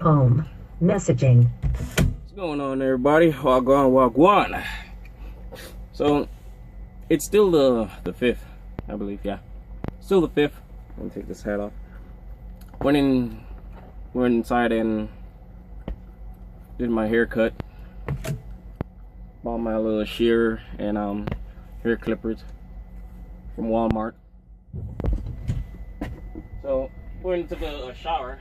Home. Messaging. What's going on, everybody? Wagwan. So, it's still the 5th, I believe, yeah. Still the 5th. Let me take this hat off. Went inside and did my haircut. Bought my little shear and hair clippers from Walmart. So, went and took a shower.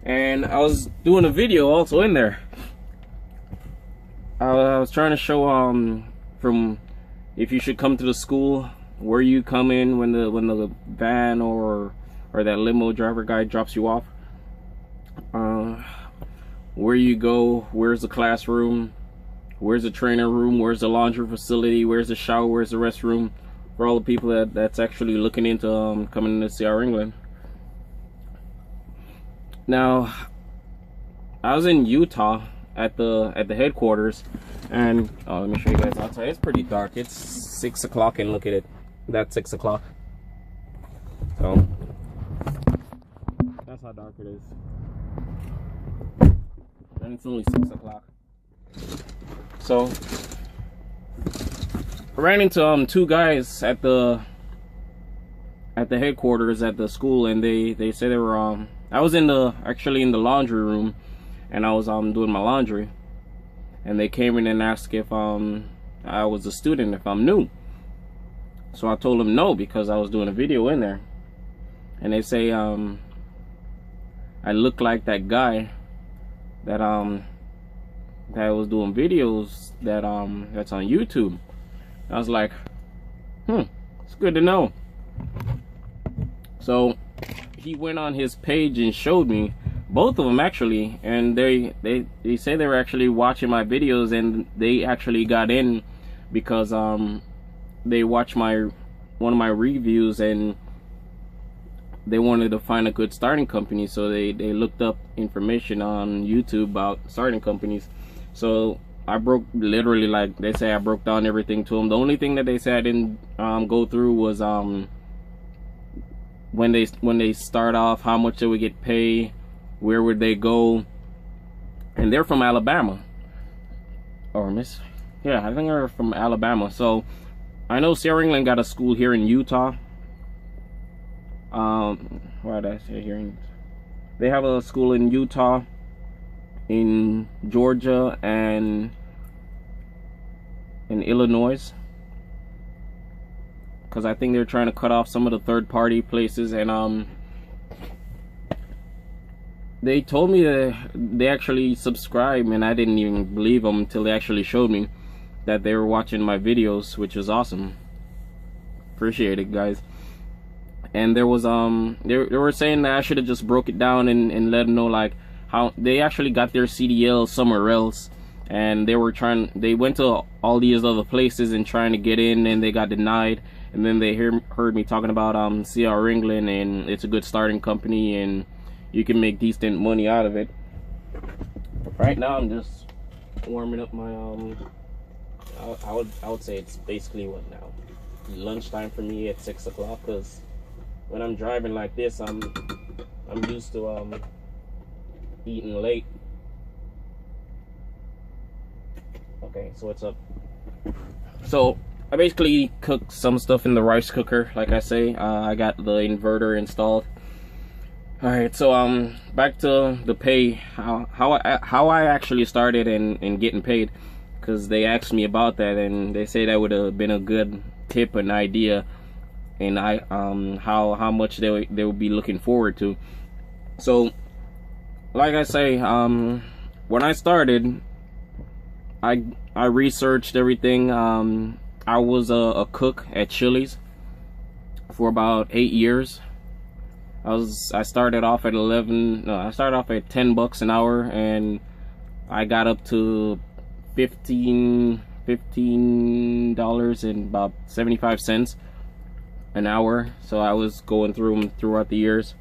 And I was doing a video also in there. I was trying to show from if you should come to the school, where you come in when the van or that limo driver guy drops you off, where you go, where's the classroom, where's the training room, where's the laundry facility, where's the shower, where's the restroom, for all the people that's actually looking into coming to C.R.England. Now, I was in Utah at the headquarters, and let me show you guys outside. It's pretty dark. It's 6 o'clock, and look at it. That's 6 o'clock. So that's how dark it is. And it's only 6 o'clock. So I ran into two guys at the headquarters at the school, and they said they were I was actually in the laundry room, and I was doing my laundry, and they came in and asked if I was a student, if I'm new. So I told them no, because I was doing a video in there, and they say I look like that guy that was doing videos that's on YouTube. I was like, it's good to know. So he went on his page and showed me, both of them actually, and they say they were actually watching my videos, and they actually got in because they watched one of my reviews, and they wanted to find a good starting company, so they looked up information on YouTube about starting companies. So I broke, literally, like they say, I broke down everything to them. The only thing that they said I didn't go through was when they start off, how much they would get paid, where would they go, and they're from Alabama, or yeah, I think they're from Alabama. So I know C.R.England got a school here in Utah. Why did I say here? They have a school in Utah, in Georgia, and in Illinois, because I think they're trying to cut off some of the third-party places. And they told me that they actually subscribe, and I didn't even believe them until they actually showed me that they were watching my videos, which is awesome. Appreciate it, guys. And there was they were saying that I should have just broke it down and let them know, like, how they actually got their CDL somewhere else, and they went to all these other places and trying to get in, and they got denied. And then they heard me talking about C.R.England, and it's a good starting company, and you can make decent money out of it. Right now I'm just warming up my I would say it's basically, what now, lunchtime for me at 6 o'clock, because when I'm driving like this, I'm used to eating late. Okay, so what's up? So I basically cooked some stuff in the rice cooker, like I say. I got the inverter installed. Alright, so back to the pay, how I actually started in getting paid, because they asked me about that, and they say that would have been a good tip, an idea, and how much they would be looking forward to. So like I say, when I started, I researched everything. I was a cook at Chili's for about 8 years. I started off at I started off at $10 an hour, and I got up to $15 and about 75 cents an hour. So I was going through them throughout the years,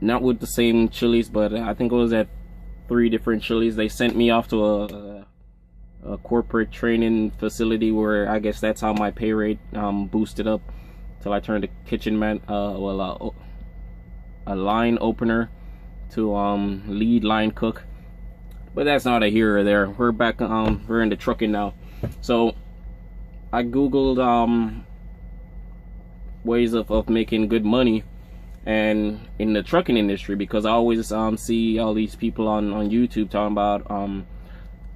not with the same Chili's, but I think it was at 3 different Chili's. They sent me off to a corporate training facility, where I guess that's how my pay rate boosted up till I turned to kitchen man, line opener to lead line cook. But that's not a here or there. We're back, we're into trucking now. So I googled ways of making good money and in the trucking industry, because I always see all these people on YouTube talking about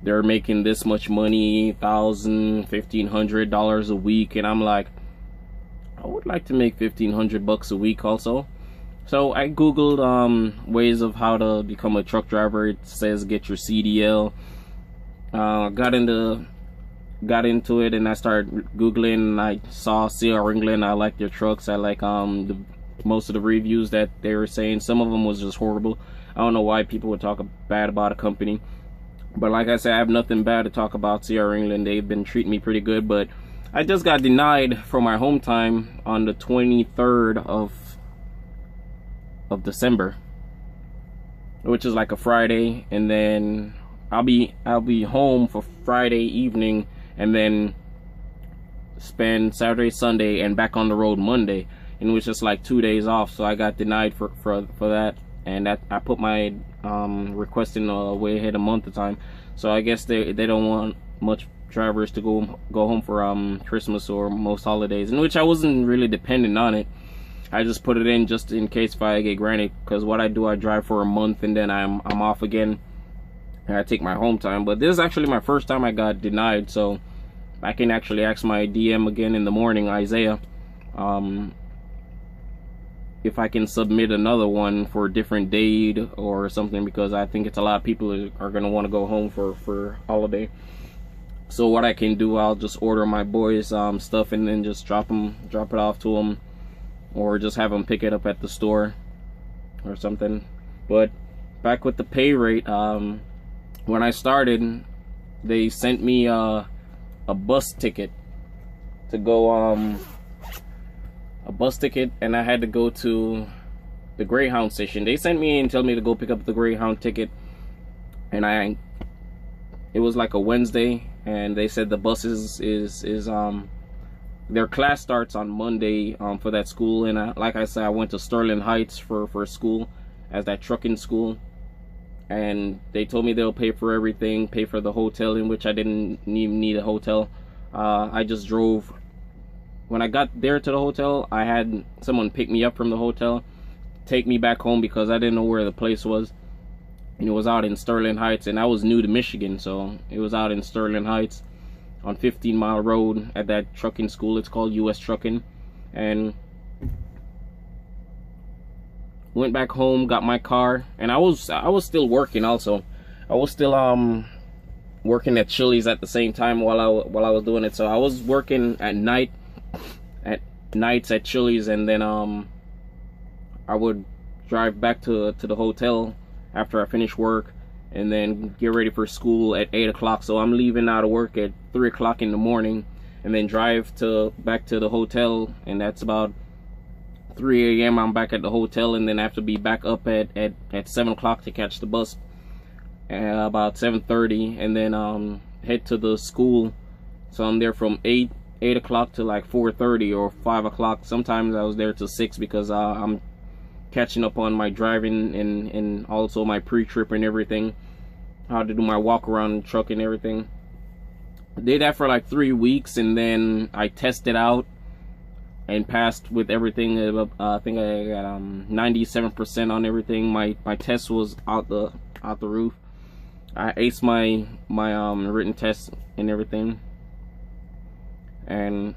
they're making this much money, $1,000, $1,500 a week, and I'm like, I would like to make $1,500 a week also. So I googled ways of how to become a truck driver. It says get your CDL. Got into it, and I started googling, and I saw C.R.England. I like their trucks. I like most of the reviews that they were saying. Some of them was just horrible. I don't know why people would talk bad about a company, but like I said, I have nothing bad to talk about C.R.England. They've been treating me pretty good, but I just got denied for my home time on the 23rd of December, which is like a Friday, and then I'll be home for Friday evening, and then spend Saturday, Sunday, and back on the road Monday, and it was just like 2 days off. So I got denied for that, and that I put my request in way ahead a month of time. So I guess they don't want much drivers to go home for Christmas or most holidays, in which I wasn't really dependent on it. I just put it in just in case if I get granted, because what I do, I drive for a month and then I'm off again, and I take my home time. But this is actually my first time I got denied, so I can actually ask my DM again in the morning, Isaiah, if I can submit another one for a different date or something, because I think it's a lot of people are gonna want to go home for holiday. So what I can do, I'll just order my boys stuff and then just drop it off to them, or just have them pick it up at the store or something. But back with the pay rate, when I started, they sent me a bus ticket to go, a bus ticket, and I had to go to the Greyhound station. They sent me and told me to go pick up the Greyhound ticket, and it was like a Wednesday, and they said the buses is their class starts on Monday for that school. And like I said, I went to Sterling Heights for school, as that trucking school, and they told me they'll pay for everything, pay for the hotel, in which I didn't even need a hotel. I just drove. When I got there to the hotel, I had someone pick me up from the hotel, take me back home, because I didn't know where the place was, and it was out in Sterling Heights, and I was new to Michigan, so it was out in Sterling Heights on 15 Mile Road at that trucking school. It's called US Trucking. And went back home, got my car, and I was still working also. I was still working at Chili's at the same time while I was doing it. So I was working at nights at Chili's, and then I would drive back to the hotel after I finished work, and then get ready for school at 8 o'clock. So I'm leaving out of work at 3 o'clock in the morning, and then drive back to the hotel, and that's about 3 a.m. I'm back at the hotel, and then I have to be back up at 7 o'clock to catch the bus about 7:30, and then head to the school. So I'm there from 8 o'clock to like 4:30 or 5 o'clock. Sometimes I was there till 6, because I'm catching up on my driving and also my pre-trip and everything, how to do my walk around truck and everything. I did that for like 3 weeks, and then I tested out and passed with everything. I think I got 97% on everything. My test was out the roof. I aced my written test and everything. And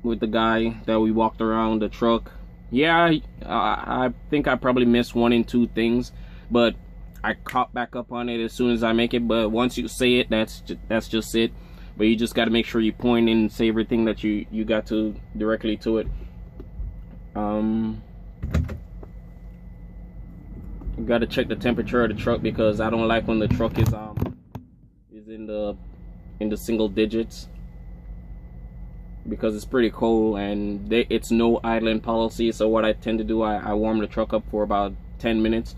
with the guy that we walked around the truck, yeah, I think I probably missed 1 and 2 things, but I caught back up on it as soon as I make it. But once you say it, that's just it. But you just got to make sure you point and say everything that you got to directly to it. You got to check the temperature of the truck, because I don't like when the truck is in the single digits, because it's pretty cold, and it's no idling policy. So what I tend to do, I warm the truck up for about 10 minutes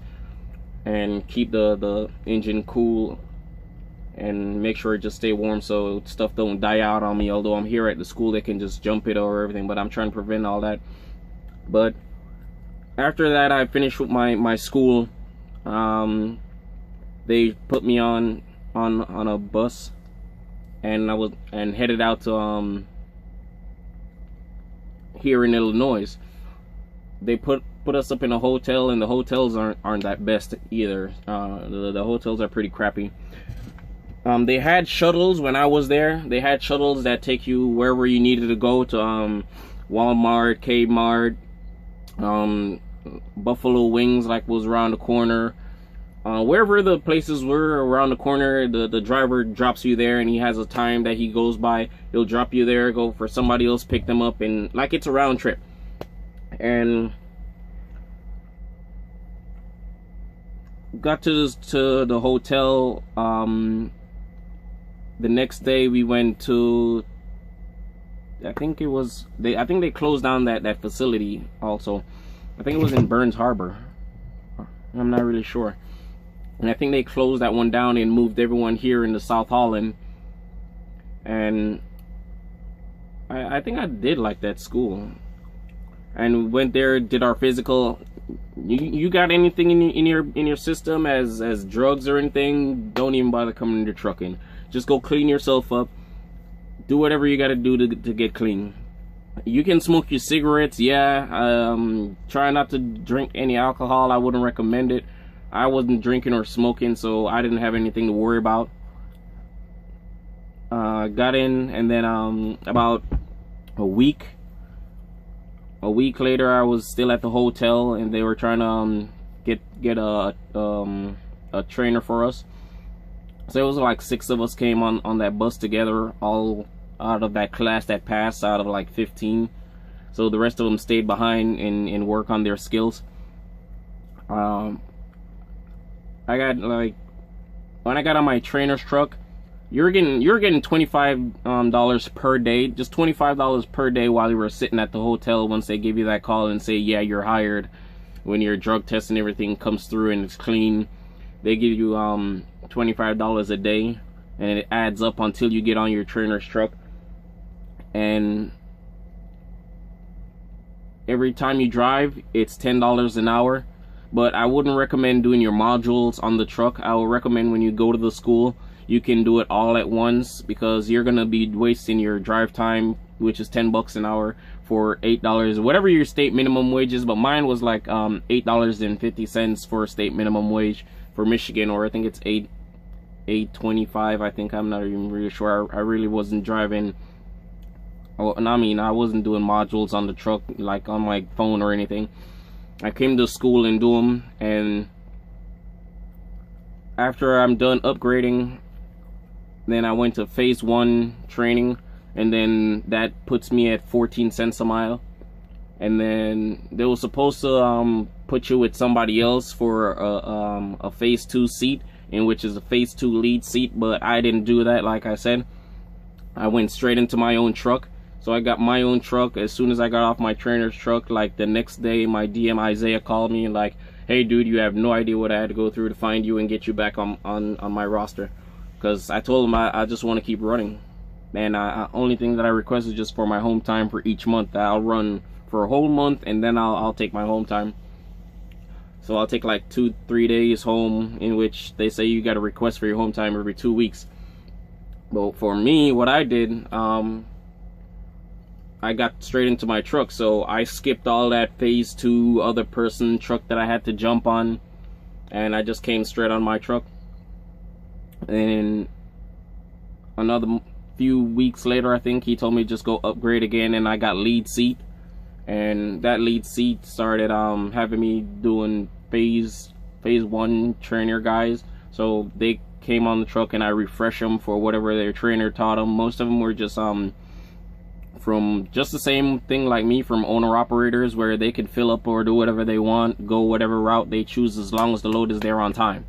and keep the engine cool and make sure it just stay warm, so stuff don't die out on me. Although I'm here at the school, they can just jump it or everything, but I'm trying to prevent all that. But after that, I finished with my school. They put me on a bus, and I was headed out to here in Illinois. They put us up in a hotel, and the hotels aren't that best either. The hotels are pretty crappy. They had shuttles when I was there. They had shuttles that take you wherever you needed to go, to Walmart, Kmart, Buffalo Wings, like, was around the corner. Wherever the places were around the corner, the driver drops you there, and he has a time that he goes by. He'll drop you there, go for somebody else, pick them up, and like it's a round trip. And got to the hotel. The next day we went to, I think they closed down that facility also. I think it was in Burns Harbor. I'm not really sure. And I think they closed that one down and moved everyone here into South Holland. And I think I did like that school. And we went there, did our physical. You got anything in your system as drugs or anything, don't even bother coming into trucking. Just go clean yourself up. Do whatever you got to do to get clean. You can smoke your cigarettes, yeah. Try not to drink any alcohol. I wouldn't recommend it. I wasn't drinking or smoking, so I didn't have anything to worry about. Got in, and then about a week later, I was still at the hotel, and they were trying to get a trainer for us. So it was like 6 of us came on that bus together, all out of that class that passed out of like 15. So the rest of them stayed behind and work on their skills. I got, like, when I got on my trainer's truck, you're getting $25 per day, just $25 per day while you were sitting at the hotel. Once they give you that call and say, yeah, you're hired, when your drug test and everything comes through and it's clean, they give you $25 a day, and it adds up until you get on your trainer's truck. And every time you drive, it's $10 an hour. But I wouldn't recommend doing your modules on the truck. I would recommend when you go to the school, you can do it all at once, because you're gonna be wasting your drive time, which is $10 an hour, for $8, whatever your state minimum wage is. But mine was like $8.50 for a state minimum wage for Michigan, or I think it's $8.25. I think, I'm not even really sure. I really wasn't driving. Oh, and I mean, I wasn't doing modules on the truck, like on my phone or anything. I came to school and do them, and after I'm done upgrading, then I went to phase 1 training, and then that puts me at 14 cents a mile. And then they were supposed to put you with somebody else for a phase 2 seat, in which is a phase 2 lead seat, but I didn't do that. Like I said, I went straight into my own truck. So I got my own truck. As soon as I got off my trainer's truck, like the next day, my DM Isaiah called me and like, hey dude, you have no idea what I had to go through to find you and get you back on my roster. Because I told him I just want to keep running. And only thing that I request is just for my home time for each month. I'll run for a whole month, and then I'll take my home time. So I'll take like 2-3 days home, in which they say you got to request for your home time every 2 weeks. But for me, what I did, I got straight into my truck, so I skipped all that phase 2 other person truck that I had to jump on, and I just came straight on my truck. And another few weeks later, I think he told me just go upgrade again, and I got lead seat, and that lead seat started having me doing phase 1 trainer guys. So they came on the truck, and I refreshed them for whatever their trainer taught them. Most of them were just from just the same thing like me, from owner operators, where they could fill up or do whatever they want, go whatever route they choose, as long as the load is there on time.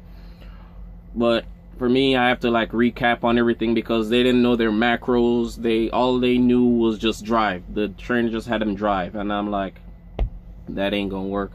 But for me, I have to like recap on everything, because they didn't know their macros. All they knew was just drive. The trainer just had them drive, and I'm like, that ain't gonna work.